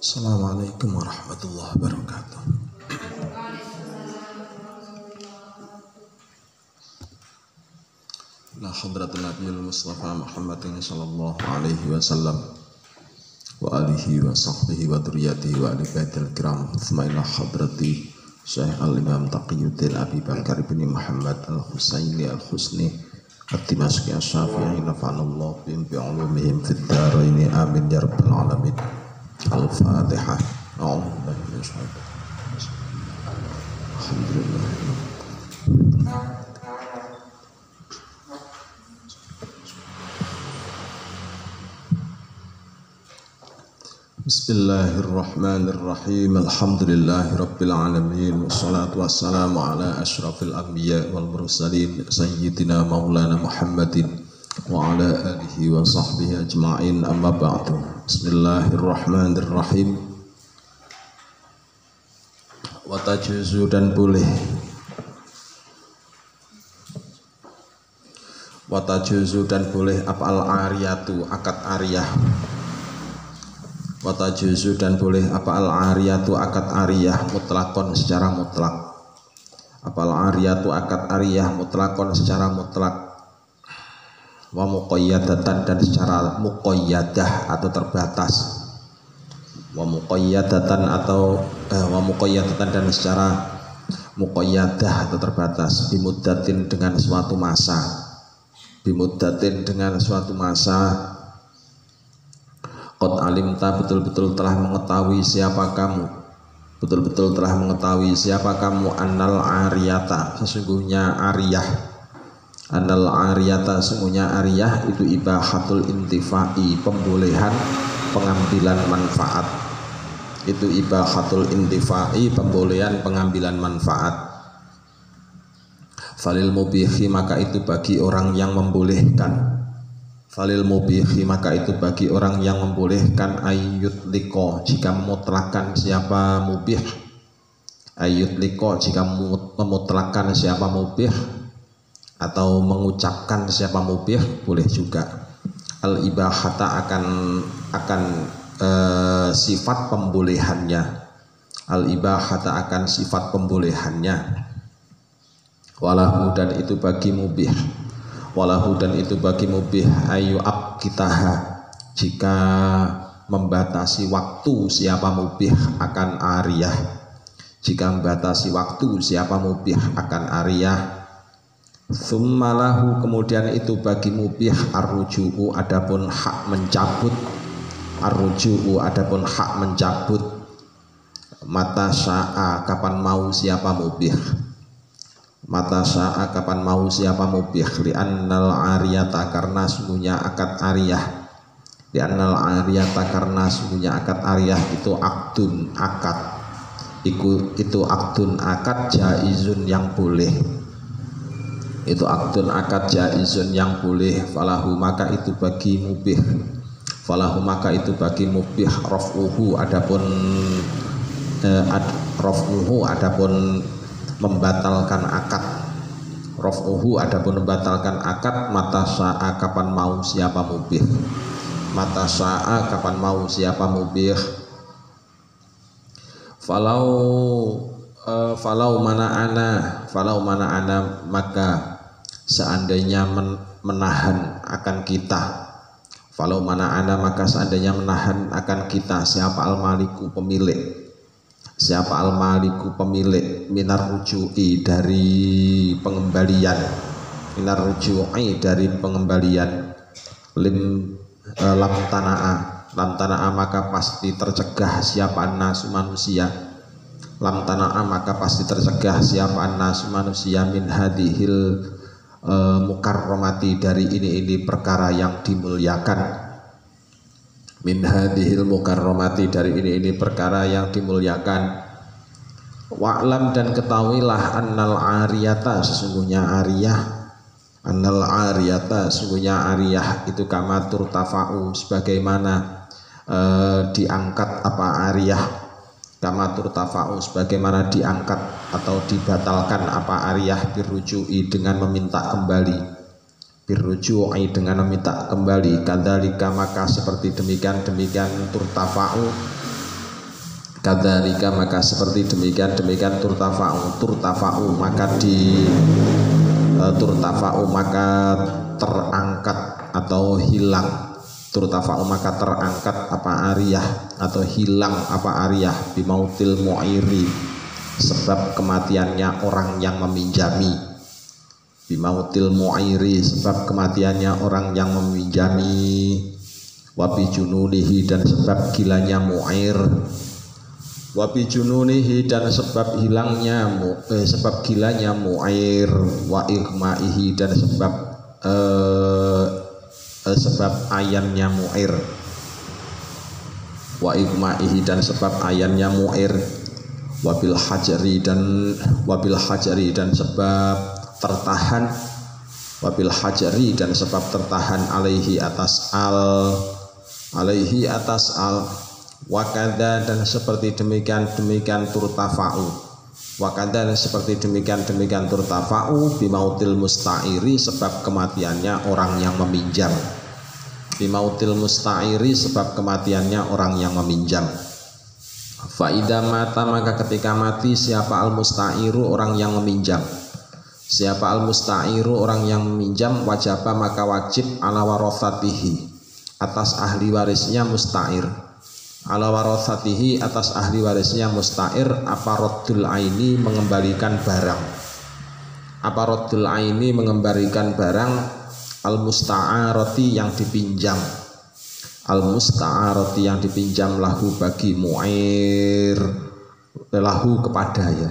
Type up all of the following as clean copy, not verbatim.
Assalamualaikum warahmatullahi wabarakatuh. La hadratul nabiyil mustafa Muhammadin sallallahu alaihi wasallam wa alihi wa sahbihi wa dzurriyyatihi wa ali baitil kiram. Tsumma ila hadrati Syekh Al-Imam Taqiyuddin Abi Bakar bin Muhammad Al-Husaini Al-Husni At-Dimashqi Asy-Syafi'i nafa'anallahu bihim bi'ulumihim fid dharain amin ya rabbal alamin. Al-Fatihah. A'udzubillahi minasyaitonir rajim. Alhamdulillah. Bismillahirrahmanirrahim. Alhamdulillahi rabbil alamin. Wassalatu wassalamu ala asyrafil anbiya wal mursalin sayyidina maulana Muhammadin wa ala alihi wa sahbihi ajma'in, amma ba'du. Bismillahirrahmanirrahim. Wa tajuzu dan boleh, wa tajuzu dan boleh apa al-ariyatu akad ariyah, wa tajuzu dan boleh apa al-ariyatu akad ariyah mutlakon secara mutlak, apa al-ariyatu akad ariyah mutlakon secara mutlak, wa muqayyadatan dan secara muqayyadah atau terbatas, wa muqayyadatan atau wa muqayyadatan dan secara muqayyadah atau terbatas, bimuddatin dengan suatu masa, bimuddatin dengan suatu masa, qad alimta betul-betul telah mengetahui siapa kamu, betul-betul telah mengetahui siapa kamu, annal ariyata sesungguhnya ariyah, annal ariyata sesungguhnya ariyah itu ibahatul intifa'i pembolehan pengambilan manfaat, itu ibahatul intifa'i pembolehan pengambilan manfaat. Falil mubihi maka itu bagi orang yang membolehkan, falil mubihi maka itu bagi orang yang membolehkan, ayyut liko jika memutlakan siapa mubih, ayyut liko jika memutlakan siapa mubih atau mengucapkan siapa mubih boleh juga. Al ibahata akan sifat pembolehannya, al ibahata akan sifat pembolehannya, walahu dan itu bagi mubih, walahu dan itu bagi mubih, ayu abkitaha jika membatasi waktu siapa mubih akan ariyah, jika membatasi waktu siapa mubih akan ariyah. Tsummalahu kemudian itu bagi mubih arruju'u adapun hak mencabut, arruju'u adapun hak mencabut, mata sya'a kapan mau siapa mubih, mata sya'a kapan mau siapa mubih, li'annal ariyata karena sungguhnya akad ariyah, li'annal ariyata karena sungguhnya akad ariyah itu akdun akad, itu akdun akad jaizun yang boleh, itu akdun akad jaizun yang boleh. Falahu maka itu bagi mubih, falahu maka itu bagi mubih raf'uhu adapun raf'uhu adapun membatalkan akad, raf'uhu adapun membatalkan akad, mata sya'a kapan mau siapa mubih, mata sya'a kapan mau siapa mubih. Falau mana ana maka seandainya menahan akan kita, falau mana ana maka seandainya menahan akan kita siapa al-maliku pemilik, siapa al-maliku pemilik, minar ruju'i dari pengembalian, minar ruju'i dari pengembalian, lam tanaa maka pasti tercegah siapa nasu manusia, lam tanaa maka pasti tercegah siapa nasu manusia, min hadihil mukarramati dari ini perkara yang dimuliakan, min hadihil mukarramati dari ini perkara yang dimuliakan. Wa'lam dan ketahuilah annal ariyata sesungguhnya ariyah, annal ariyata sesungguhnya ariyah itu kama turtafa'u sebagaimana diangkat apa ariyah, kama turtafa'u sebagaimana diangkat atau dibatalkan apa ariyah, birruju'i dengan meminta kembali, birruju'i dengan meminta kembali, kadzalika maka seperti demikian turtafa'u Kadzalika maka seperti demikian turtafa'u maka turtafa'u maka terangkat atau hilang, turtafa'u maka terangkat apa ariyah atau hilang apa ariyah bimautil mu'iri sebab kematiannya orang yang meminjami, bimautil mu'iri sebab kematiannya orang yang meminjami, wabi jununihi dan sebab gilanya mu'ir, wabi jununihi dan sebab hilangnya sebab gilanya mu'ir, wa igma'ihi dan sebab ayannya mu'ir, wa igma'ihi dan sebab ayannya mu'ir, wabil hajari dan sebab tertahan, wabil hajari dan sebab tertahan alaihi atas al wakada dan seperti demikian turtafa'u, wakada dan seperti demikian turtafa'u bimautil musta'iri sebab kematiannya orang yang meminjam, bimautil musta'iri sebab kematiannya orang yang meminjam. Fa'idha mata maka ketika mati siapa al musta'iru orang yang meminjam, siapa al musta'iru orang yang meminjam, wajaba maka wajib ala warathatihi atas ahli warisnya musta'ir, ala warathatihi atas ahli warisnya musta'ir apa raddul aini mengembalikan barang, apa raddul aini mengembalikan barang al musta'arati yang dipinjam, al musta'arati yang dipinjam lahu bagi mu'ir, lahu kepada ya,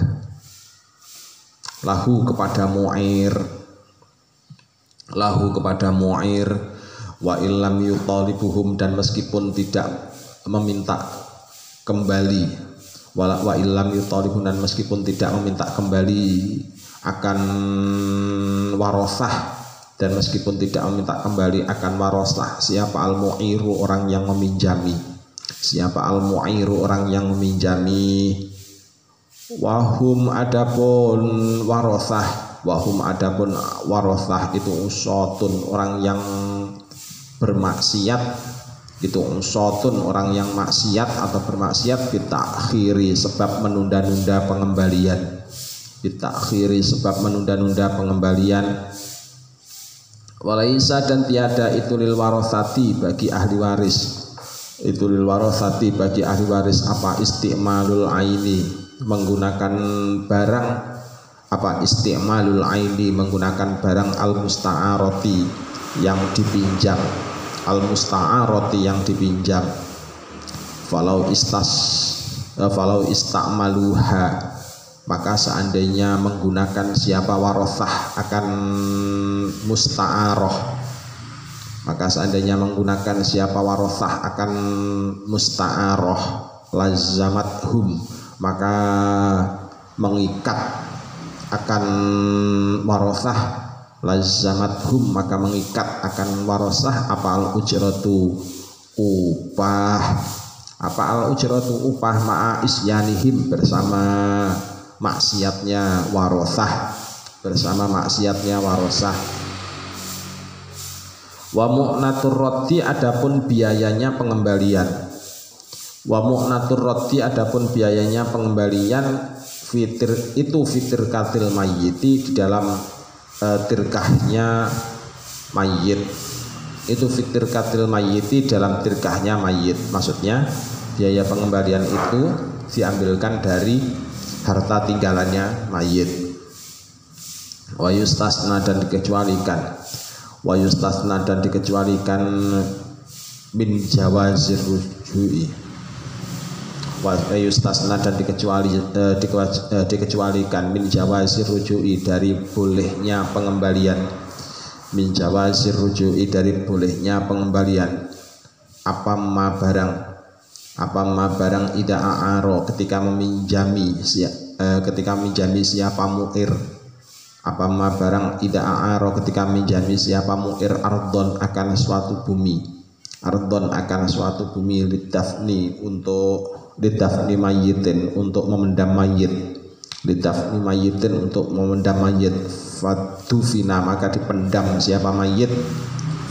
lahu kepada mu'ir, lahu kepada mu'ir, wa illam yutalibuhum dan meskipun tidak meminta kembali, wa illam yutalibuhum dan meskipun tidak meminta kembali akan warosah, dan meskipun tidak meminta kembali akan warosah siapa al mu'iru orang yang meminjami, siapa al mu'iru orang yang meminjami, wahum adapun warosah itu usotun orang yang bermaksiat, itu usotun orang yang maksiat atau bermaksiat bitakhiri sebab menunda-nunda pengembalian, bitakhiri sebab menunda-nunda pengembalian. Walaisa dan tiada itu lil warosati bagi ahli waris, itu lil warosati bagi ahli waris apa istimalul aini menggunakan barang, apa istimalul aini menggunakan barang al musta'arati yang dipinjam, al musta'arati yang dipinjam. Falau istamaluha maka seandainya menggunakan siapa warosah akan musta'aroh, maka seandainya menggunakan siapa warosah akan musta'aroh lazamathum maka mengikat akan warosah, lazamathum maka mengikat akan warosah apa al ujratu upah, apa al ujratu upah ma'a isyanihim bersama maksiatnya warosah, bersama maksiatnya warosah. Wa mu'natur raddi adapun biayanya pengembalian, wa mu'natur raddi adapun biayanya pengembalian fitir itu fitir katil mayyiti di dalam tirkahnya mayyit, itu fitir katil mayyiti dalam tirkahnya mayyit, maksudnya biaya pengembalian itu diambilkan dari harta tinggalannya mayyit. Wa yustasna dan dikecualikan, wa yustasna dan dikecualikan min jawazir rujui, wa yustasna dan dikecualikan min jawazir rujui dari bolehnya pengembalian, min jawazir rujui dari bolehnya pengembalian apa ma barang ida a'aro ketika meminjami siapa mu'ir, apa ma barang ida a'aro ketika meminjami siapa mu'ir ardon akan suatu bumi, ardon akan suatu bumi lidafni untuk lidafni mayyitin untuk memendam mayyit, lidafni mayyitin untuk memendam mayyit, fadufina maka dipendam siapa mayyit,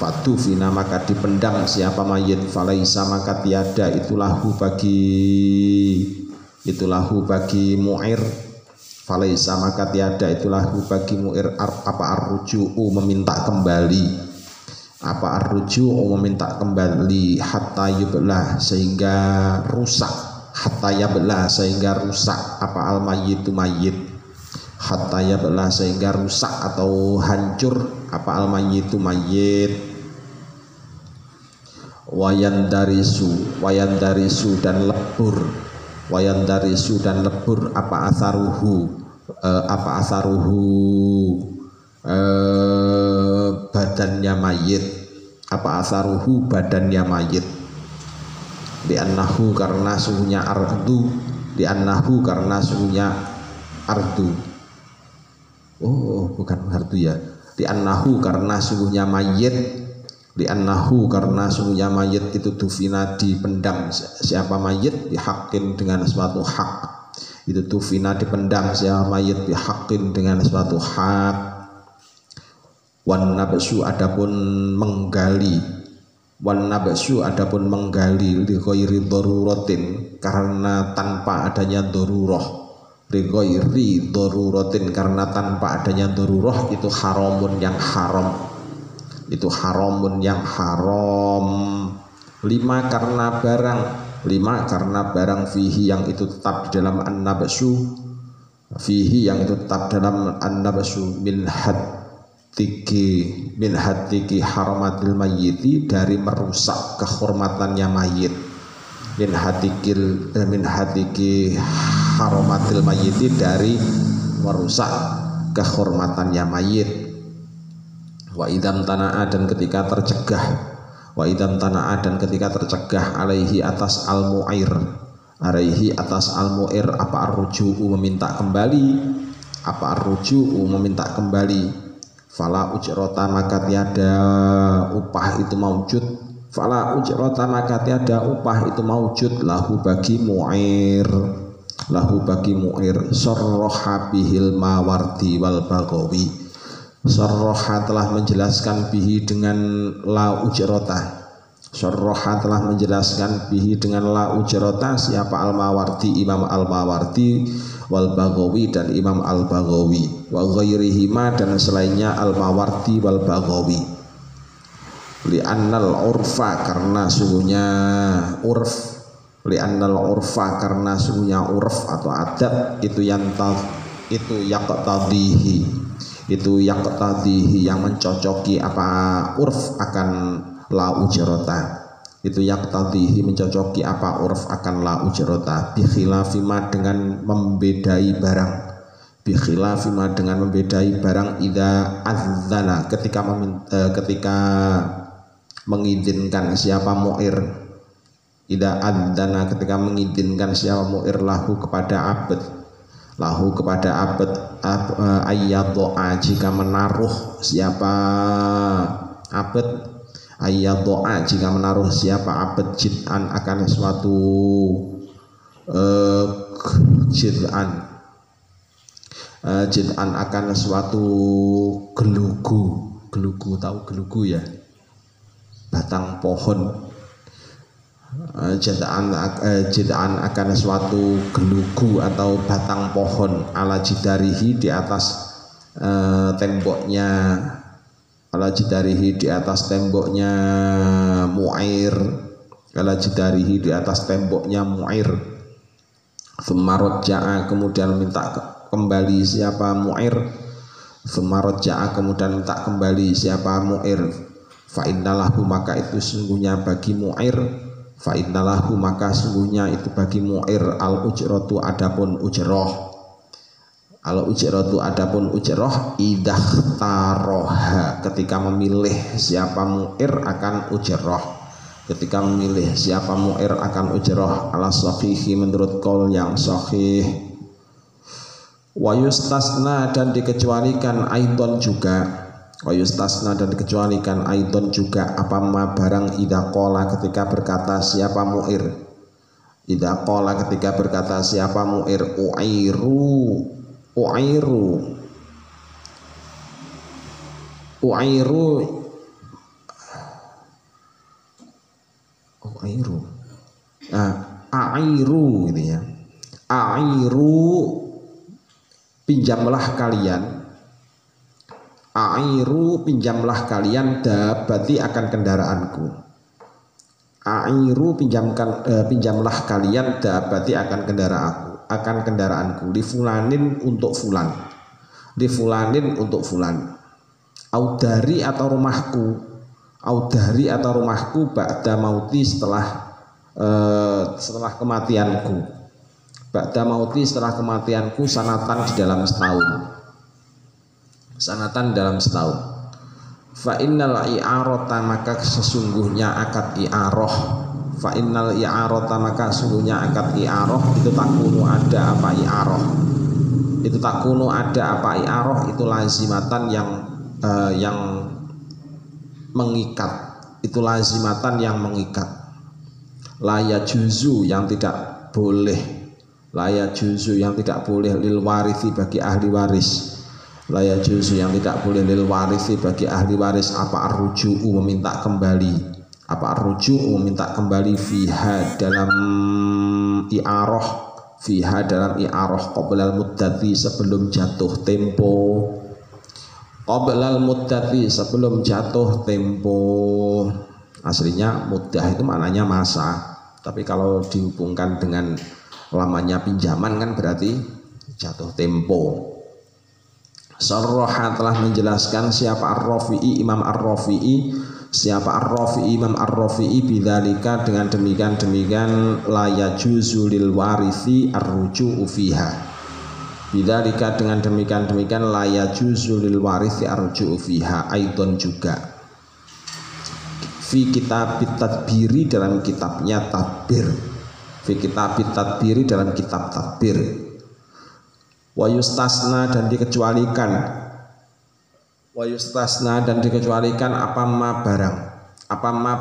fadufina maka dipendam siapa mayyit, falaisa maka tiada itulah bagi itu lahu bagi mu'ir, falaisa maka tiada itu lahu bagi mu'ir apa arruju'u meminta kembali, apa arruju'u meminta kembali, hatta yublah sehingga rusak, hatta yablah sehingga rusak apa al mayyitu mayyit, hatta yablah sehingga rusak atau hancur apa al mayyitu mayyit. Wayan darisu dan lebur, wayan darisu dan lebur apa asaruhu badannya mayit, apa asaruhu badannya mayit, li'annahu karena suhunya ardu, li'annahu karena suhunya ardu, bukan ardu ya, li'annahu karena suhunya mayit, li'annahu karena sungguhnya mayit itu tufina dipendam siapa mayit bihaqqin dengan suatu hak, itu tufina dipendam siapa mayit bihaqqin dengan suatu hak. Wan nabsu adapun menggali, wan nabsu adapun menggali li ghairi daruratin karena tanpa adanya darurah, li ghairi daruratin karena tanpa adanya darurah itu haramun yang haram, itu haramun yang haram. Lima karena barang fihi yang itu tetap di dalam an-nabsu, fihi yang itu tetap dalam an-nabsu min hattiki haramatil mayyiti dari merusak kehormatannya mayit, min hattiki haramatil mayyiti dari merusak kehormatannya mayit. Wa idam tana'a dan ketika tercegah, wa idam tana'a dan ketika tercegah alaihi atas al-mu'ir, alaihi atas al-mu'ir apa arruju'u meminta kembali, apa arruju'u meminta kembali, fala ujrota maka tiada upah itu maujud, fala ujrota maka tiada upah itu maujud lahu bagi mu'ir, lahu bagi mu'ir. Sarraha bihil mawardi wal bagawi, sarraha telah menjelaskan bihi dengan la ujrota, sarraha telah menjelaskan bihi dengan la ujrota siapa al-Mawardi, Imam al-Mawardi, wal Baghawi dan Imam al-Baghawi, wa ghairihima dan selainnya al-Mawardi wal Baghawi. Li'annal urfa karena sungguhnya urf, li'annal urfa karena sungguhnya urf atau adat itu yang yaqtadihi, itu yang tadihi yang mencocoki apa urf akan la ujrota, itu yang tadihi mencocoki apa urf akan la ujrota. Bi khilafima dengan membedai barang, bi khilafima dengan membedai barang idza adzana ketika mengizinkan siapa mu'ir, idza adzana ketika mengizinkan siapa mu'ir lahu kepada abd, lahu kepada abd ayyaddo'a jika menaruh siapa abd, ayyaddo'a jika menaruh siapa abd jid'an akan suatu jid'an akan suatu gelugu, gelugu tahu gelugu ya, batang pohon, jid'an akan suatu gelugu atau batang pohon, ala jidarihi di atas temboknya, ala jidarihi di atas temboknya mu'ir, ala jidarihi di atas temboknya mu'ir. Thumma ja'a kemudian minta kembali siapa mu'ir, thumma ja'a kemudian minta kembali siapa mu'ir, fa innalahu maka itu sungguhnya bagi mu'ir, fa innalahu maka sungguhnya itu bagi mu'ir al ujratu adapun ujroh, al ujratu adapun ujroh idah taroha ketika memilih siapa mu'ir akan ujroh, ketika memilih siapa mu'ir akan ujroh, ala sahihi menurut qaul yang sahih. Wa yustasna dan dikecualikan aidon juga, wa yustasna dan dikecualikan aidon juga apa ma barang idza qala ketika berkata siapa mu'ir, idza qala ketika berkata siapa mu'ir uairu airu gitu ya, Airu pinjamlah kalian, airu pinjamlah kalian dabati akan kendaraanku. Airu pinjamlah kalian dabati akan kendaraanku, li fulanin untuk fulan, li fulanin untuk fulan. Audari atau rumahku ba'da mauti setelah kematianku. Ba'da mauti setelah kematianku sanatan di dalam setahun. Sanatan dalam setahun. Fa innal i'arata maka sesungguhnya akad i'arah. Fa innal i'arata maka sesungguhnya akad i'arah itu takunu ada apa i'arah. Itu takunu ada apa i'arah itu lazimatan yang mengikat. Itu lazimatan yang mengikat. La yajuzu yang tidak boleh. La yajuzu yang tidak boleh lil warithi bagi ahli waris. La yajuzu yang tidak boleh lil warithi bagi ahli waris apa arruju'u meminta kembali. Apa arruju'u meminta kembali fiha dalam i'arah, fiha dalam i'arah qoblal muddati sebelum jatuh tempo. Qoblal muddati sebelum jatuh tempo. Aslinya muddah itu maknanya masa, tapi kalau dihubungkan dengan lamanya pinjaman kan berarti jatuh tempo. Sarraha telah menjelaskan siapa Ar-Rafi'i Imam Ar-Rafi'i, siapa Ar-Rafi'i Imam Ar-Rafi'i bidzalika dengan demikian la yajuzu lil warithi ar-ruju'u fiha. Bidzalika dengan demikian la yajuzu lil warithi ar-ruju'u fiha aidon juga. Fi kitab tadbiri dalam kitabnya tadbir. Fi kitab tadbiri dalam kitab tadbir. Wa yustasna dan dikecualikan. Wa yustasna dan dikecualikan apa ma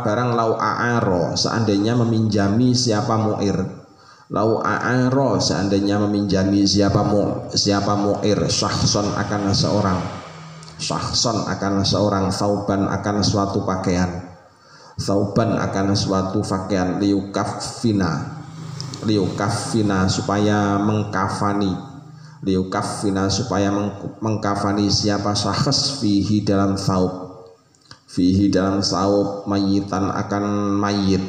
barang lau a'aro seandainya meminjami siapa mu'ir. Lau a'aro seandainya meminjami siapa mu'ir syahson akan seorang sauban akan suatu pakaian. Sauban akan suatu pakaian liukafina supaya mengkafani siapa syakhs fihi dalam saub mayitan akan mayit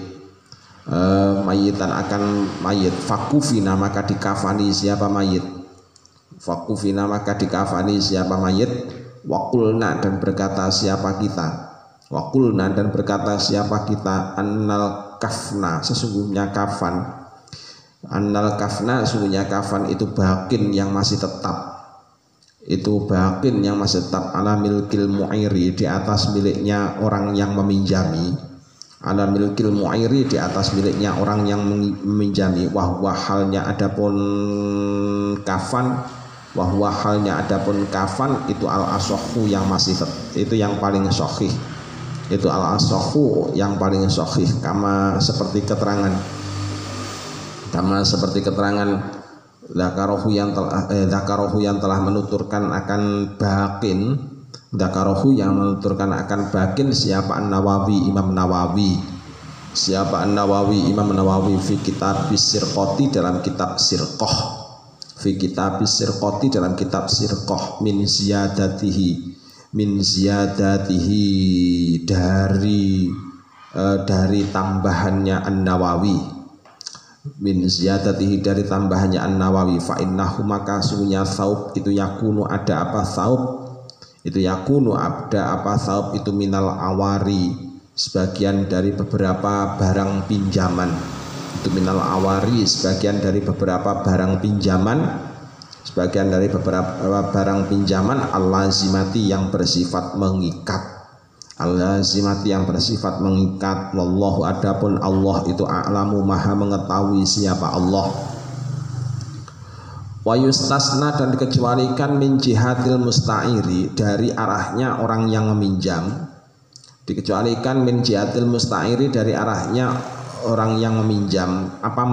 fakufina maka dikafani siapa mayit wakulna dan berkata siapa kita annal kafna sesungguhnya kafan itu bakin yang masih tetap, ala milkil mu'iri di atas miliknya orang yang meminjami, wahwa halnya adapun kafan itu al asahhu yang masih itu yang paling sahih. Itu al-asahhu yang paling sahih kama seperti keterangan dzakarohu yang telah menuturkan akan bakin siapa An-Nawawi Imam Nawawi fi kitab sirqati dalam kitab sirqah min ziyadatihi dari tambahannya An-Nawawi fa innahu maka sungguhnya saub itu yakunu ada apa saub itu minal awari sebagian dari beberapa barang pinjaman al-lazimati yang bersifat mengikat wallahu adapun Allah itu a'lamu maha mengetahui siapa Allah. Wa yustasna dan dikecualikan min jihatil musta'iri dari arahnya orang yang meminjam, apa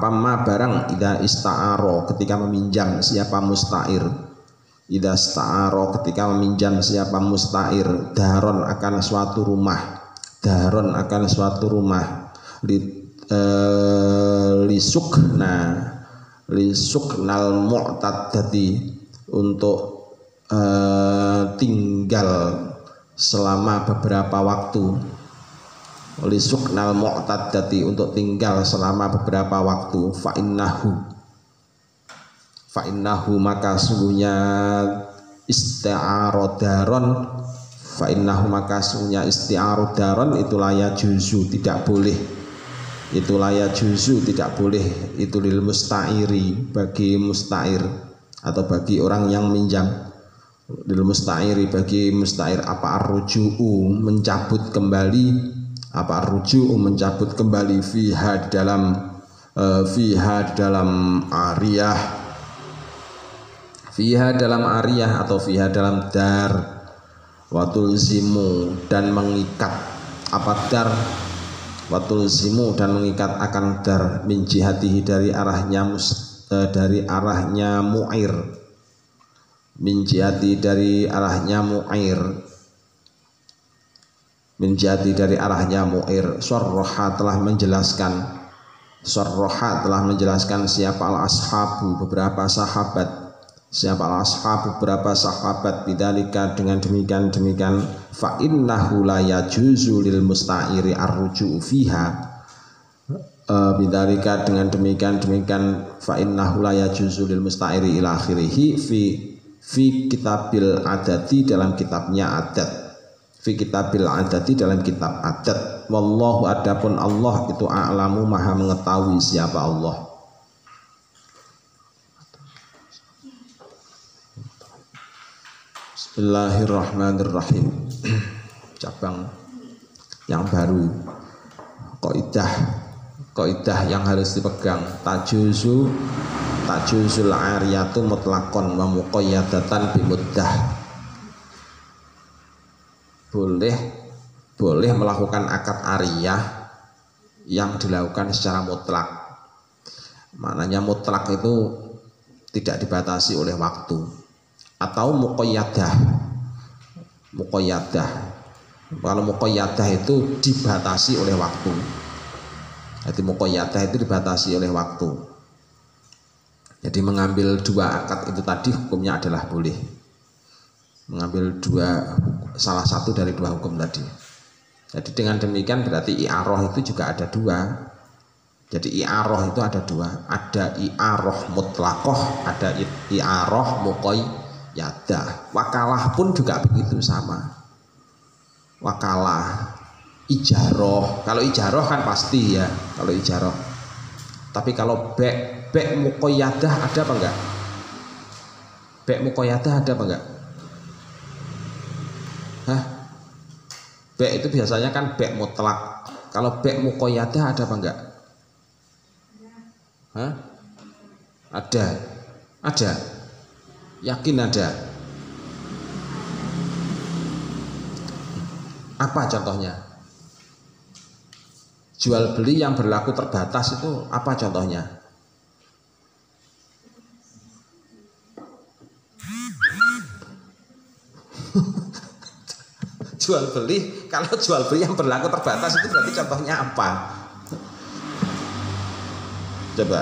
ma barang idza ista'aro ketika meminjam siapa musta'ir daron akan suatu rumah lisukna li suknal mu'taddati untuk tinggal selama beberapa waktu, li suknal mu'taddati untuk tinggal selama beberapa waktu. Fa innahu maka sungguhnya isti'arah daron, fa innahu maka sungguhnya isti'arah daron itu laya juzu tidak boleh, itu laya juzu tidak boleh itu lil musta'iri bagi musta'ir atau bagi orang yang minjam, lil musta'iri bagi musta'ir apa arruju'u mencabut kembali, apa arruju'u mencabut kembali fiha dalam ariyah, fiha dalam ariyah atau fiha dalam dar, watul zimu dan mengikat apa dar, watul zimu dan mengikat akan dar min jihatihi dari arahnya mu'ir, min jihati dari arahnya mu'ir, min jihati dari arahnya mu'ir. Sarraha telah menjelaskan siapa al ashabu beberapa sahabat, siapa al-ashab beberapa sahabat bidzalika dengan demikian fa innahu la yajuzu lil musta'iri arruju'u fiha, bidzalika dengan demikian fa innahu la yajuzu lil musta'iri ila akhirih fi kitabil adati dalam kitabnya adat, fi kitabil adati dalam kitab adat. Wallahu adapun Allah itu a'lamu maha mengetahui siapa Allah. Bismillahirrahmanirrahim. Cabang yang baru, kaidah yang harus dipegang. Tajuzul ariyatu mutlaqan wa muqayyadatan bimuddah. Boleh melakukan akad ariyah yang dilakukan secara mutlak. Maknanya mutlak itu tidak dibatasi oleh waktu. Atau muqayyadah. Kalau muqayyadah itu dibatasi oleh waktu. Jadi muqayyadah itu dibatasi oleh waktu. Jadi mengambil dua akad itu tadi hukumnya adalah boleh. Mengambil salah satu dari dua hukum tadi. Jadi dengan demikian berarti i'arah itu juga ada dua. Jadi i'arah itu ada dua. Ada i'arah mutlaqah, ada i'arah muqayyadah. Wakalah pun juga begitu sama. Wakalah, ijaroh. Kalau ijaroh kan pasti ya, kalau ijaroh. Tapi kalau bek muqayyadah ada apa enggak? Bek muqayyadah ada apa enggak? Hah? Bek itu biasanya kan bek mutlak. Kalau bek muqayyadah ada apa enggak? Hah? Ada. Yakin ada. Apa contohnya? Jual beli yang berlaku terbatas itu apa contohnya? Jual beli, kalau jual beli yang berlaku terbatas itu berarti contohnya apa? Coba.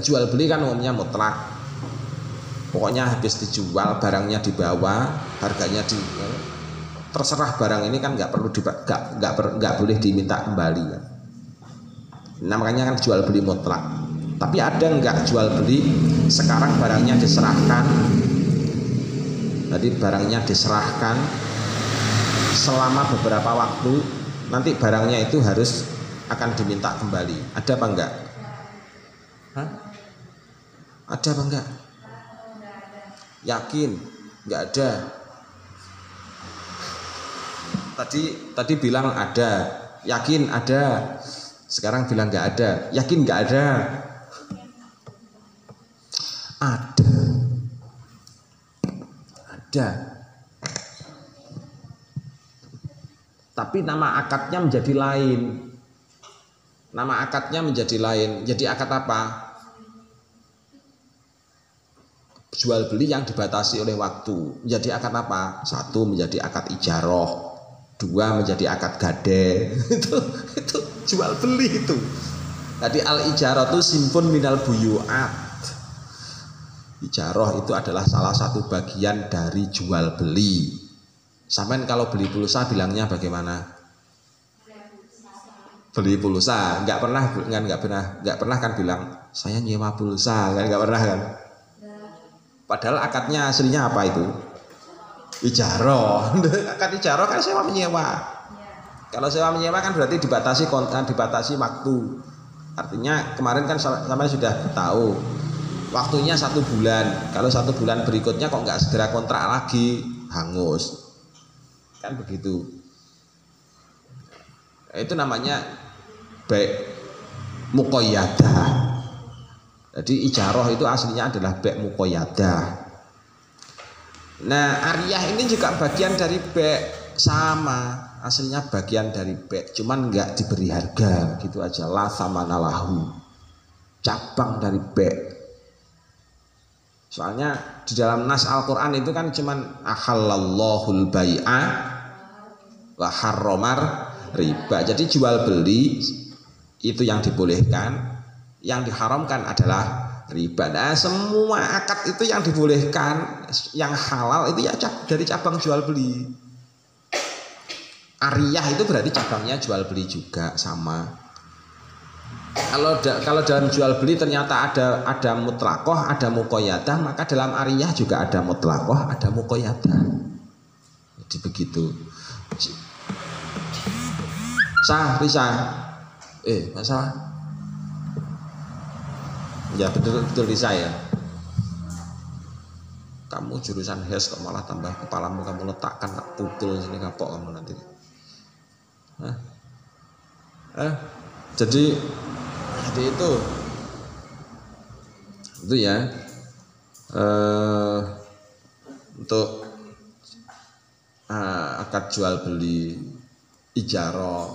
Jual beli kan umumnya mutlak, pokoknya habis dijual barangnya dibawa, harganya terserah barang ini kan nggak boleh diminta kembali kan. Nah makanya kan jual beli mutlak. Tapi ada nggak jual beli sekarang barangnya diserahkan, jadi barangnya diserahkan selama beberapa waktu, nanti barangnya itu harus akan diminta kembali. Ada apa enggak? Hah? Ada apa enggak? Yakin? Enggak ada. Tadi bilang ada, yakin ada. Sekarang bilang enggak ada. Yakin enggak ada? Ada. Tapi nama akadnya menjadi lain. Nama akadnya menjadi lain. Jadi akad apa? Jual beli yang dibatasi oleh waktu. Menjadi akad apa? Satu menjadi akad ijaroh. 2 menjadi akad gade. itu jual beli itu. Tadi al-ijarah itu simpun minal buyu'at. Ijarah itu adalah salah satu bagian dari jual beli. Sampean kalau beli pulsa bilangnya bagaimana? Beli pulsa, nggak pernah kan bilang saya nyewa pulsa, kan nggak pernah kan? Padahal akadnya aslinya apa itu? Ijarah. Akad ijarah kan sewa menyewa. Kalau sewa menyewa kan berarti dibatasi konten, dibatasi waktu. Artinya kemarin kan sampai sudah tahu waktunya 1 bulan. Kalau 1 bulan berikutnya kok nggak segera kontrak lagi, hangus. Kan begitu. Itu namanya baik muqayyadah. Jadi ijarah itu aslinya adalah baik muqayyadah. Nah, ariyah ini juga bagian dari baik, sama aslinya bagian dari baik, cuman nggak diberi harga gitu aja. La thamana lahu, cabang dari baik. Soalnya di dalam nas Al-Quran itu kan cuman ahallallahul bai'a wa harramar riba. Jadi jual beli itu yang dibolehkan, yang diharamkan adalah riba. Nah, semua akad itu yang dibolehkan, yang halal itu ya dari cabang jual beli. Ariyah itu berarti cabangnya jual beli juga sama. Kalau dalam jual beli ternyata ada mutlaqoh, ada muqayyadah, maka dalam ariyah juga ada mutlaqoh, ada muqayyadah. Jadi begitu. Bisa. Masalah. Ya betul bisa ya. Kamu jurusan HES kok malah tambah kepalamu kamu letakkan, tak pukul sini kapok kamu nanti. Jadi itu ya untuk akad jual beli, ijarah,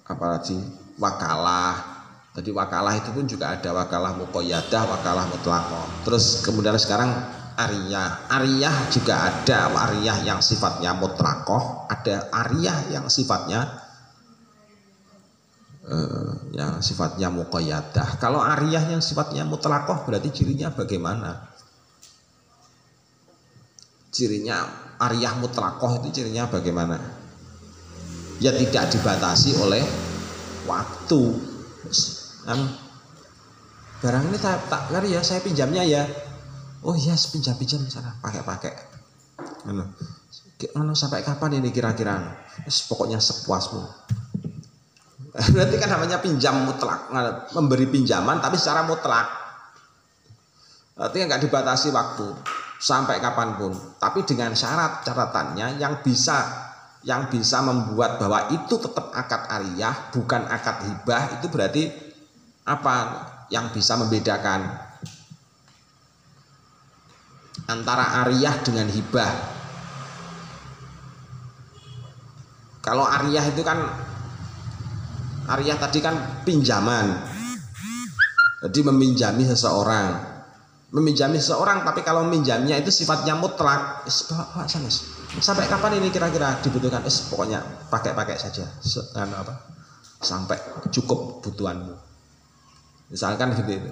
apalagi wakalah. Jadi wakalah itu pun juga ada wakalah muqayyadah, wakalah mutlaqah. Terus kemudian sekarang ariyah. Ariyah juga ada ariyah yang sifatnya mutlaqah, ada ariyah yang sifatnya muqayyadah. Kalau ariyah yang sifatnya mutlaqah berarti cirinya bagaimana? Cirinya ariyah mutlaqah itu cirinya bagaimana? Ya tidak dibatasi oleh waktu. Barang ini tak ya, saya pinjamnya ya. Oh iya, pinjam sana, pakai. Sampai kapan ini kira-kira? Pokoknya sepuasmu. Berarti kan namanya pinjam mutlak, memberi pinjaman tapi secara mutlak. Artinya nggak dibatasi waktu sampai kapanpun. Tapi dengan catatannya yang bisa membuat bahwa itu tetap akad ariyah, bukan akad hibah. Itu berarti apa yang bisa membedakan antara ariyah dengan hibah? Kalau ariyah itu kan, ariyah tadi kan pinjaman. Jadi meminjami seseorang. Tapi kalau meminjamnya itu sifatnya mutlak. Sampai kapan ini kira-kira dibutuhkan? Pokoknya pakai saja. Sampai cukup kebutuhanmu. Misalkan gitu.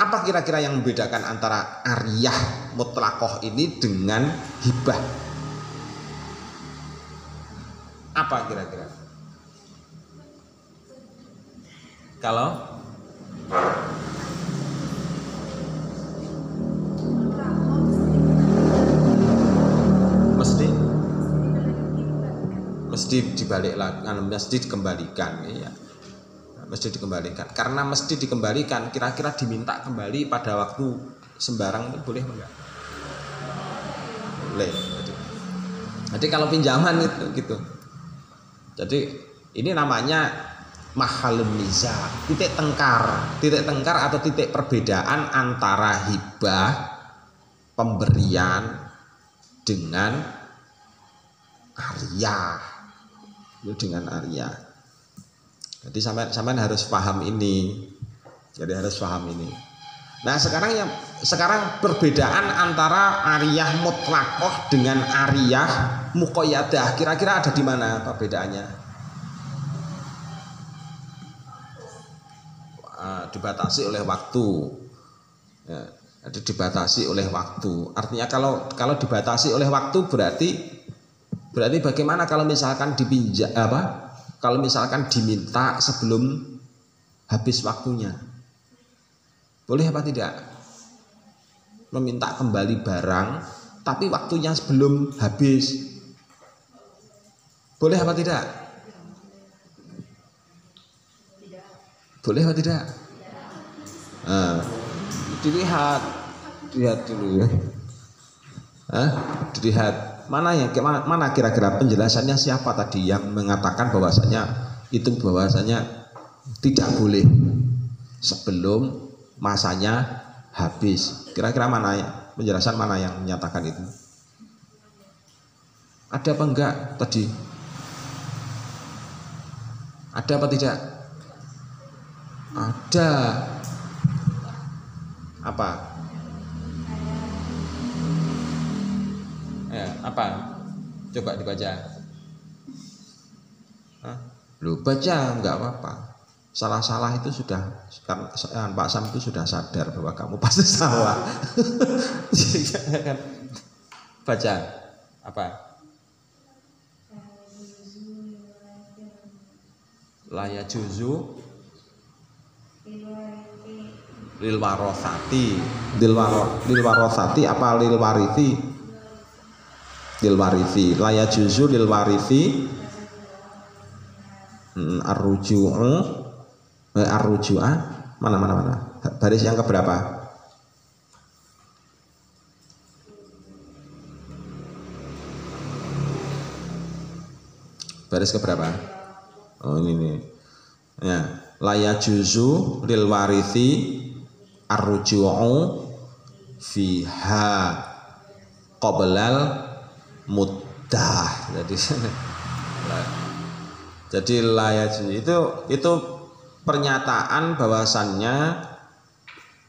Apa kira-kira yang membedakan antara ariyah mutlaqoh ini dengan hibah? Apa kira-kira? Kalau mesti dibalik lagi, mesti dikembalikan, ya. Mesti dikembalikan. Karena mesti dikembalikan, kira-kira diminta kembali pada waktu sembarang itu boleh enggak? Boleh. Jadi kalau pinjaman itu gitu. Jadi ini namanya mahalun niza, titik tengkar atau titik perbedaan antara hibah, pemberian, dengan ariyah. Itu dengan ariyah. Jadi sampean harus paham ini. Nah sekarang perbedaan antara ariyah mutlaqah dengan ariyah muqayyadah kira-kira ada di mana perbedaannya? Dibatasi oleh waktu. Ya, jadi dibatasi oleh waktu. Artinya kalau dibatasi oleh waktu berarti bagaimana kalau misalkan kalau misalkan diminta sebelum habis waktunya? Boleh apa tidak? Meminta kembali barang tapi waktunya sebelum habis. Boleh apa tidak? Boleh apa tidak? Dilihat dulu ya. Dilihat mana kira-kira penjelasannya siapa tadi yang mengatakan bahwasanya tidak boleh sebelum masanya habis. Kira-kira penjelasan mana yang menyatakan itu? Ada apa enggak tadi? Ada apa tidak? Ada. Apa? Apa? Coba dibaca. Lu baca enggak apa-apa. Salah-salah itu sudah Pak Sam itu sudah sadar bahwa kamu pasti salah. Baca apa? La yajuzu lil warosati apa lil warithi la yajuzu lil warithi arruju'a mana baris yang keberapa? Baris keberapa? Oh ini ya, la yajuzu lil warithi arruju'u fiha qoblal muddah. Jadi la yajuzu itu pernyataan bahwasannya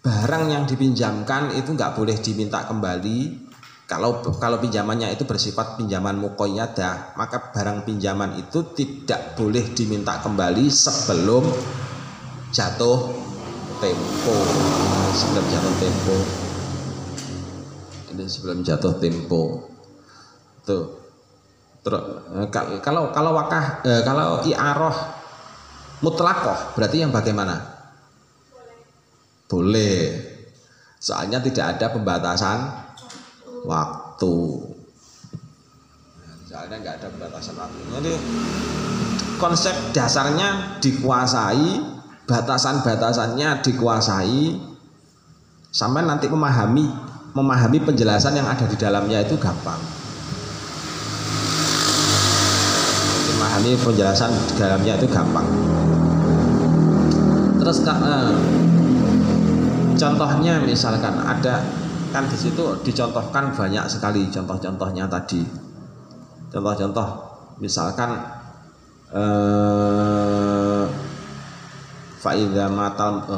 barang yang dipinjamkan itu nggak boleh diminta kembali. Kalau pinjamannya itu bersifat pinjaman muqayyadah, maka barang pinjaman itu tidak boleh diminta kembali sebelum jatuh tempo. Ini sebelum jatuh tempo. Tuh. Kalau i'arah mutlaqah berarti yang bagaimana? Boleh. Soalnya tidak ada pembatasan waktu. Soalnya nggak ada pembatasan waktu. Jadi konsep dasarnya dikuasai, batasan-batasannya dikuasai, sampai nanti memahami penjelasan yang ada di dalamnya itu gampang. Memahami penjelasan di dalamnya itu gampang. Terus contohnya misalkan ada kan di situ dicontohkan banyak sekali contoh-contohnya tadi. Contoh-contoh misalkan faidza matal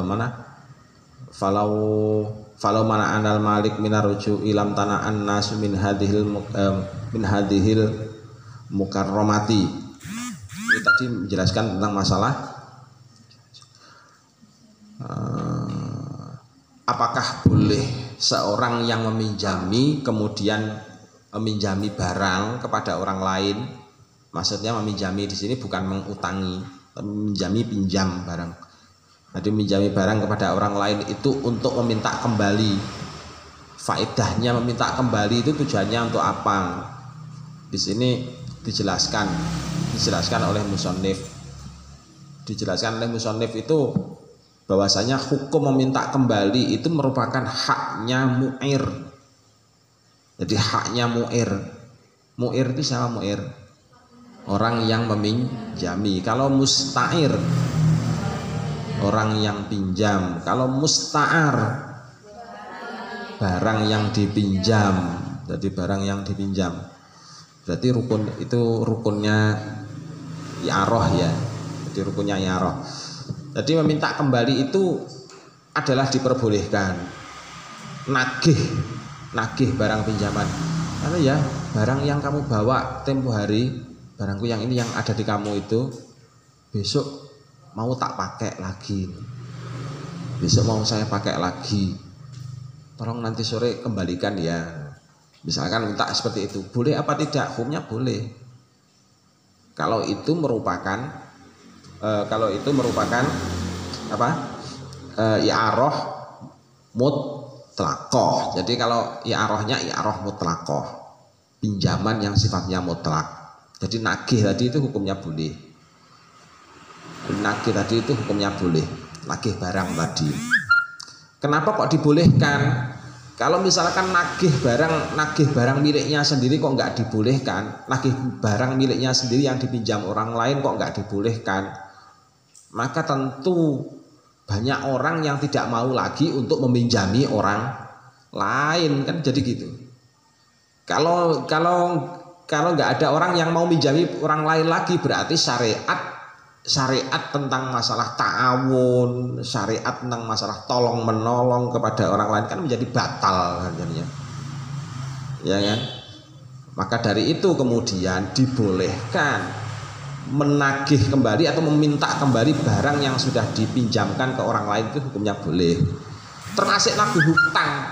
falau mana anal malik minaruju ilam tanaan nasu min hadhil mukarramati. Ini tadi menjelaskan tentang masalah apakah boleh seorang yang kemudian meminjami barang kepada orang lain. Maksudnya meminjami di sini bukan mengutangi, tapi pinjam barang. Jadi meminjami barang kepada orang lain itu untuk meminta kembali. Faedahnya meminta kembali itu tujuannya untuk apa? Di sini dijelaskan oleh musannif. Dijelaskan oleh musannif itu bahwasanya hukum meminta kembali itu merupakan haknya mu'ir. Jadi haknya mu'ir. Mu'ir itu siapa mu'ir? Orang yang meminjami. Kalau musta'ir, orang yang pinjam. Kalau musta'ar, barang yang dipinjam. Jadi barang yang dipinjam. Berarti rukunnya i'arah ya. Jadi rukunnya i'arah. Jadi meminta kembali itu adalah diperbolehkan. Nagih barang pinjaman. Karena ya barang yang kamu bawa tempo hari, barangku yang ini yang ada di kamu itu besok mau tak pakai lagi. Besok mau saya pakai lagi. Tolong nanti sore kembalikan ya. Misalkan minta seperti itu. Boleh apa tidak? Hukumnya boleh. Kalau itu merupakan apa? I'arah mutlaqah. Jadi kalau i'arahnya i'arah mutlaqah, pinjaman yang sifatnya mutlak. Jadi nagih tadi itu hukumnya boleh. Nagih tadi itu hukumnya boleh. Nagih barang tadi. Kenapa kok dibolehkan? Kalau misalkan nagih barang miliknya sendiri kok nggak dibolehkan? Nagih barang miliknya sendiri yang dipinjam orang lain kok nggak dibolehkan? Maka tentu banyak orang yang tidak mau lagi untuk meminjami orang lain, kan jadi gitu. Kalau nggak ada orang yang mau minjami orang lain lagi, berarti syariat tentang masalah ta'awun, syariat tentang masalah tolong menolong kepada orang lain kan menjadi batal kan jadinya. Ya kan? Maka dari itu kemudian dibolehkan menagih kembali atau meminta kembali barang yang sudah dipinjamkan ke orang lain, itu hukumnya boleh. Termasuk nagih hutang.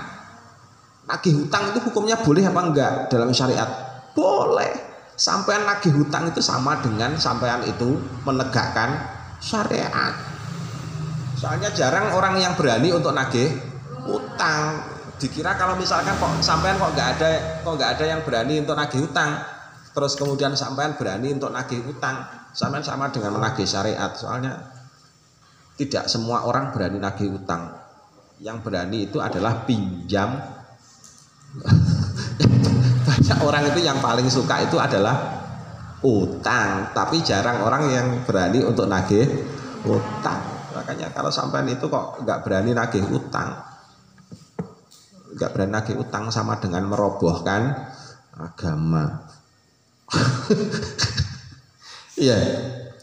Nagih hutang itu hukumnya boleh apa enggak dalam syariat? Boleh. Sampean nagih hutang itu sama dengan sampean itu menegakkan syariat. Soalnya jarang orang yang berani untuk nagih hutang. Dikira kalau misalkan kok sampean kok nggak ada yang berani untuk nagih hutang, terus kemudian sampean berani untuk nagih hutang, sampean sama dengan menagih syariat. Soalnya tidak semua orang berani nagih hutang. Yang berani itu adalah pinjam. Banyak orang itu yang paling suka itu adalah utang, tapi jarang orang yang berani untuk nagih utang. Makanya kalau sampean itu kok nggak berani nagih utang, sama dengan merobohkan agama. Iya,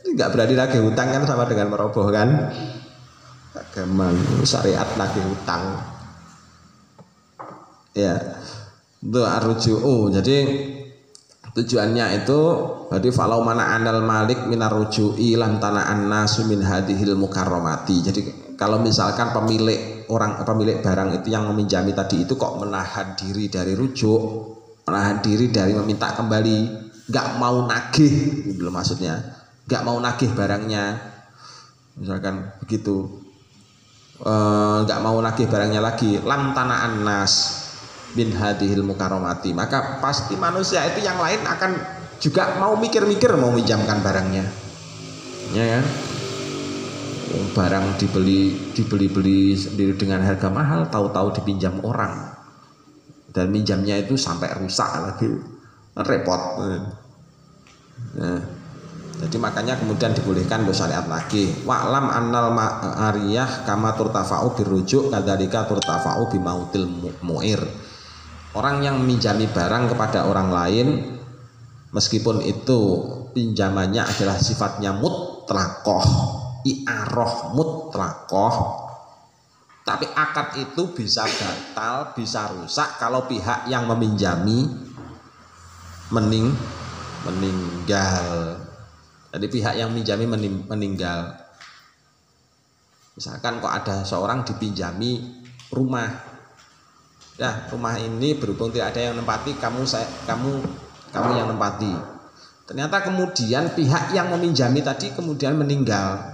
nggak berani nagih utang kan sama dengan merobohkan agama. Syariat nagih utang. Ya. Itu arruju'u. Jadi tujuannya itu berarti falau mana anal malik minar ruju'i lam tana'an nasu min hadhil mukarramati. Jadi kalau misalkan pemilik barang itu yang meminjami tadi itu kok menahan diri dari rujuk, menahan diri dari meminta kembali, nggak mau nagih, belum maksudnya nggak mau nagih barangnya, misalkan begitu, nggak mau nagih barangnya lagi, lam tana'an nas bin hadhil mukarramati, maka pasti manusia itu yang lain akan juga mau mikir-mikir mau minjamkan barangnya, ya kan? Barang dibeli sendiri dengan harga mahal, tahu-tahu dipinjam orang dan minjamnya itu sampai rusak lagi, repot. Nah, jadi makanya kemudian dibolehkan syariat lagi. Wa'lam annal ma'ariyah kama turtafa'u birujuk kadzalika turtafa'u bimautil mu'ir. Orang yang meminjami barang kepada orang lain, meskipun itu pinjamannya adalah sifatnya mutlaqah, i'arah mutlaqah, tapi akad itu bisa batal, bisa rusak kalau pihak yang meminjami meninggal. Jadi pihak yang meminjami meninggal. Misalkan kok ada seorang dipinjami rumah. Ya, rumah ini berhubung tidak ada yang nempati, kamu yang nempati. Ternyata kemudian pihak yang meminjami tadi kemudian meninggal.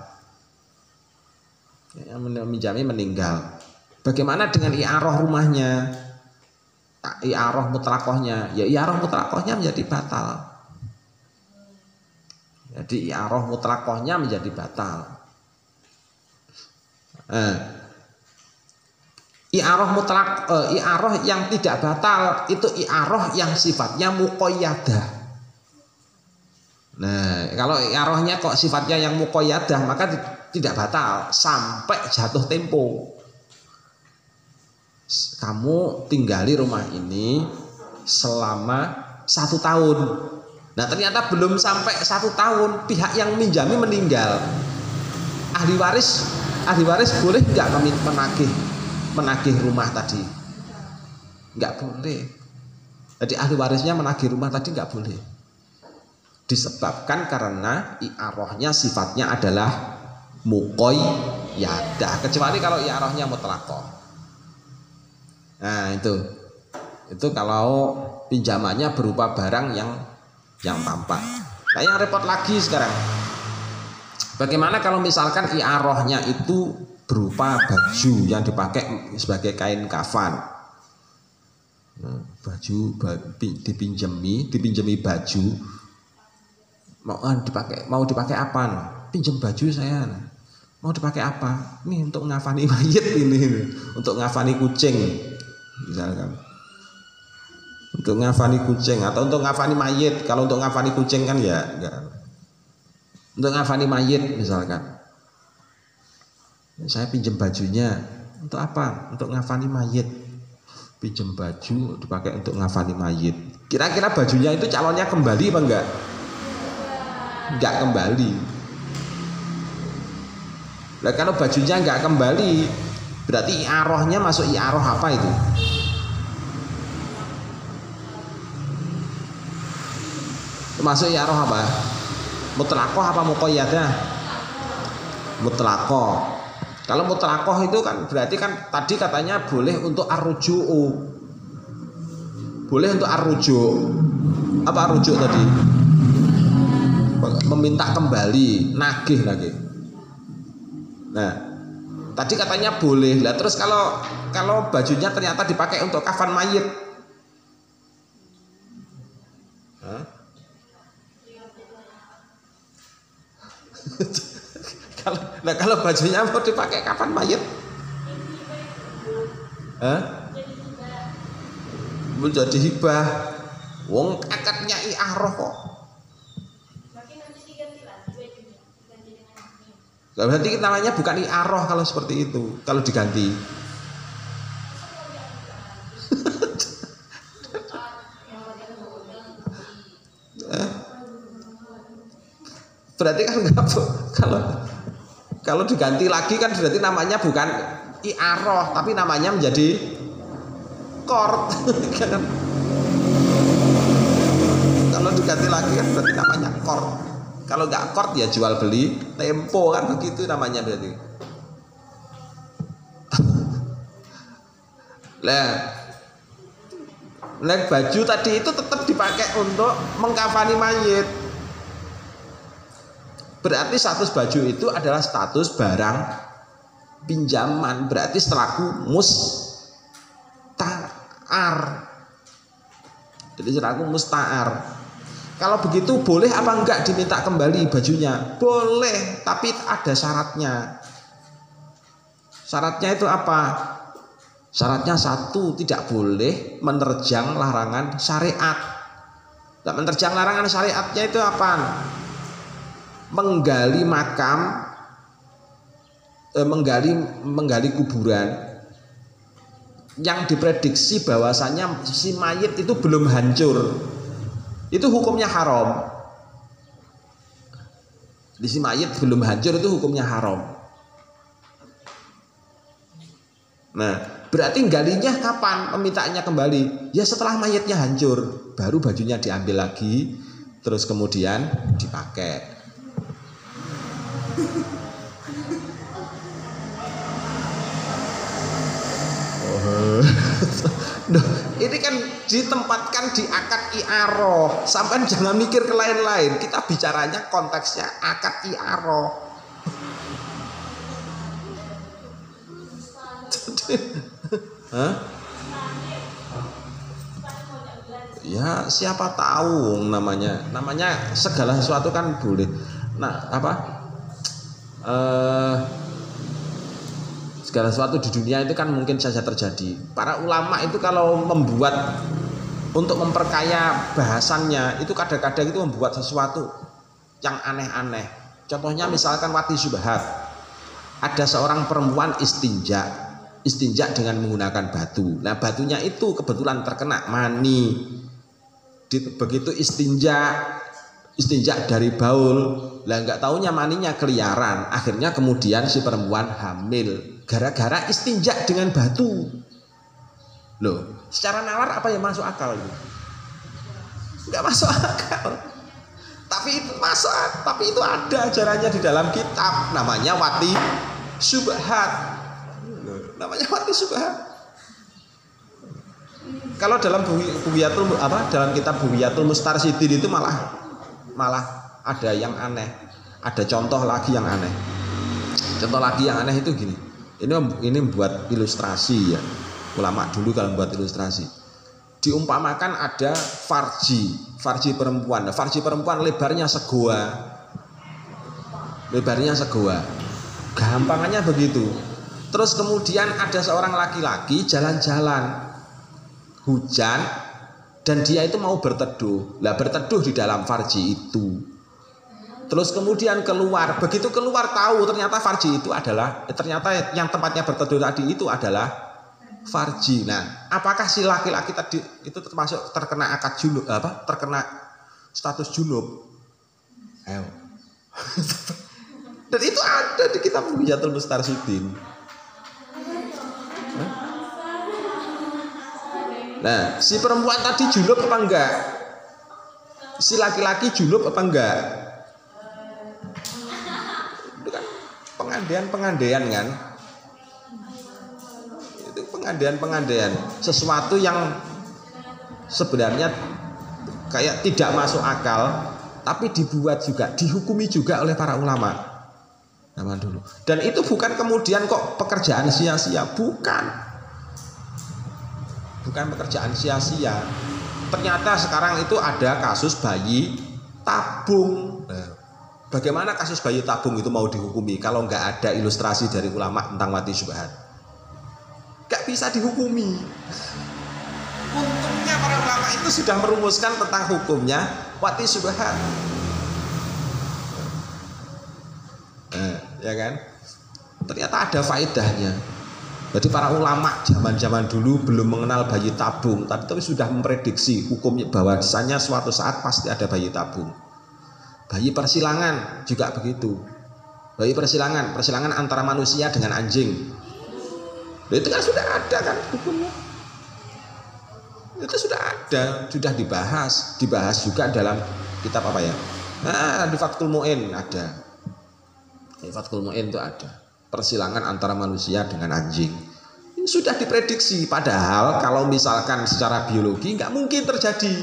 Yang meminjami meninggal. Bagaimana dengan i'arah rumahnya? I'arah mutlaqahnya? Ya i'arah mutlaqahnya menjadi batal. Jadi i'arah mutlaqahnya menjadi batal. I'arah yang tidak batal itu i'arah yang sifatnya muqayyadah. Nah, kalau i'arahnya kok sifatnya yang muqayyadah, maka tidak batal sampai jatuh tempo. Kamu tinggali rumah ini selama 1 tahun. Nah, ternyata belum sampai 1 tahun pihak yang minjami meninggal. Ahli waris ahli waris boleh nggak menagih rumah tadi? Nggak boleh. Jadi ahli warisnya menagih rumah tadi nggak boleh. Disebabkan karena i'arohnya sifatnya adalah muqayyadah, kecuali kalau i'arohnya mutlaqah. Nah itu kalau pinjamannya berupa barang yang tampak. Nah yang repot lagi sekarang, bagaimana kalau misalkan i'arohnya itu berupa baju yang dipakai sebagai kain kafan? Baju dipinjami baju, mau dipakai apa? Pinjam baju saya. Mau dipakai apa? Ini untuk ngafani mayit ini, untuk ngafani kucing misalkan. Untuk ngafani kucing atau untuk ngafani mayit. Kalau untuk ngafani kucing kan ya enggak. Untuk ngafani mayit misalkan. Saya pinjam bajunya. Untuk apa? Untuk ngafani mayit. Pinjam baju dipakai untuk ngafani mayit. Kira-kira bajunya itu calonnya kembali apa enggak? Enggak kembali. Nah kalau bajunya enggak kembali, berarti i'arohnya masuk i'aroh apa itu? Masuk i'aroh apa? Mutlaqah apa muqayyadah? Mutlaqah. Kalau mutlaqah itu kan berarti kan tadi katanya boleh untuk arruju'u. Boleh untuk arruju'. Apa arruju' tadi? Meminta kembali, nagih lagi. Nah, tadi katanya boleh. Lah terus kalau bajunya ternyata dipakai untuk kafan mayit. Hah? Kalau bajunya mau dipakai kafan mayit, menjadi hibah. Wong akadnya i'aroh kok. Berarti namanya bukan i'aroh kalau seperti itu. Kalau diganti. Berarti kan enggak, kalau diganti lagi kan berarti namanya bukan i'aroh tapi namanya menjadi qard. Kalau diganti lagi kan berarti namanya qard. Kalau enggak qard ya jual beli tempo kan begitu namanya berarti. Lah baju tadi itu tetap dipakai untuk mengkafani mayit. Berarti status baju itu adalah status barang pinjaman, berarti selaku musta'ar. Jadi selaku musta'ar. Kalau begitu boleh apa enggak diminta kembali bajunya? Boleh, tapi ada syaratnya. Syaratnya itu apa? Syaratnya satu, tidak boleh menerjang larangan syariat. Nah, menerjang larangan syariatnya itu apa? Menggali makam, menggali kuburan yang diprediksi bahwasanya si mayit itu belum hancur, itu hukumnya haram. Di si mayit belum hancur itu hukumnya haram. Nah, berarti galinya kapan? Memintanya kembali? Ya setelah mayitnya hancur, baru bajunya diambil lagi, terus kemudian dipakai. Ini kan ditempatkan di akad i'aroh. Sampai jangan mikir ke lain-lain. Kita bicaranya konteksnya akad i'aroh. Hah? Ya siapa tahu namanya segala sesuatu kan boleh. Nah segala sesuatu di dunia itu kan mungkin saja terjadi. Para ulama itu kalau membuat untuk memperkaya bahasannya itu kadang-kadang itu membuat sesuatu yang aneh-aneh. Contohnya misalkan wati syubhat. Ada seorang perempuan istinja dengan menggunakan batu. Nah batunya itu kebetulan terkena mani. Begitu istinja istinja dari baul. Lah nggak taunya maninya keliaran, akhirnya kemudian si perempuan hamil gara-gara istinja dengan batu. Loh, secara nalar apa yang masuk akal itu? Nggak masuk akal. Tapi itu ada ajarannya di dalam kitab, namanya Wati Subhat. Namanya Wati Subhat. Kalau dalam dalam kitab Bughyatul Mustarsyidin itu malah ada yang aneh. Ada contoh lagi yang aneh. Contoh lagi yang aneh itu gini. Ini buat ilustrasi ya. Ulama dulu kalau buat ilustrasi. Diumpamakan ada farji perempuan. Nah, farji perempuan lebarnya segoa. Gampangannya begitu. Terus kemudian ada seorang laki-laki jalan-jalan, hujan, dan dia itu mau berteduh. Lah berteduh di dalam farji itu. Terus kemudian keluar. Begitu keluar tahu ternyata farji itu adalah ternyata yang tempatnya berteduh tadi itu adalah farji. Nah, apakah si laki-laki tadi itu termasuk terkena akad junub, terkena status junub? Ayo. Dan itu ada di kitab Bughyatul Mustarsyidin. Nah, si perempuan tadi junub apa enggak? Si laki-laki junub apa enggak? Itu kan pengandaian kan? Pengandaian sesuatu yang sebenarnya kayak tidak masuk akal, tapi dibuat juga, dihukumi juga oleh para ulama zaman dulu. Dan itu bukan kemudian kok pekerjaan sia-sia, bukan pekerjaan sia-sia. Ternyata sekarang itu ada kasus bayi tabung. Bagaimana kasus bayi tabung itu mau dihukumi kalau nggak ada ilustrasi dari ulama tentang Wati Subhat? Gak bisa dihukumi. Untungnya para ulama itu sudah merumuskan tentang hukumnya Wati Subhat. Ya kan? Ternyata ada faedahnya. Jadi para ulama zaman-zaman dulu belum mengenal bayi tabung, tapi sudah memprediksi hukumnya bahwasanya suatu saat pasti ada bayi tabung. Bayi persilangan juga begitu. Bayi persilangan antara manusia dengan anjing. Itu kan sudah ada kan hukumnya. Itu sudah ada, sudah dibahas juga dalam kitab apa ya? Nah, di Fathul Mu'in ada. Di Fathul Mu'in itu ada. Persilangan antara manusia dengan anjing. Ini sudah diprediksi, padahal kalau misalkan secara biologi nggak mungkin terjadi.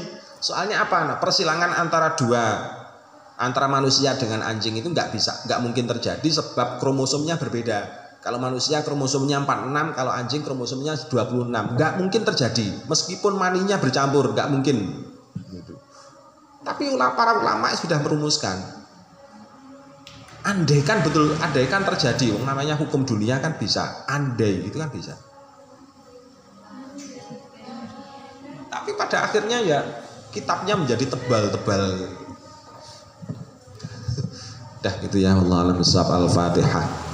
Soalnya apa? Nah, persilangan antara manusia dengan anjing itu nggak mungkin terjadi sebab kromosomnya berbeda. Kalau manusia kromosomnya 46, kalau anjing kromosomnya 26. Nggak mungkin terjadi. Meskipun maninya bercampur, nggak mungkin. Gitu. Tapi para ulama sudah merumuskan. Andaikan terjadi, namanya hukum dunia kan bisa. Andai, itu kan bisa. Tapi pada akhirnya ya kitabnya menjadi tebal-tebal. Dah gitu ya. Wallahu a'lam bishawab. Al-Fatihah.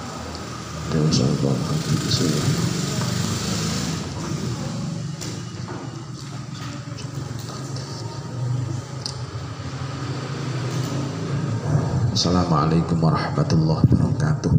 Assalamualaikum warahmatullahi wabarakatuh.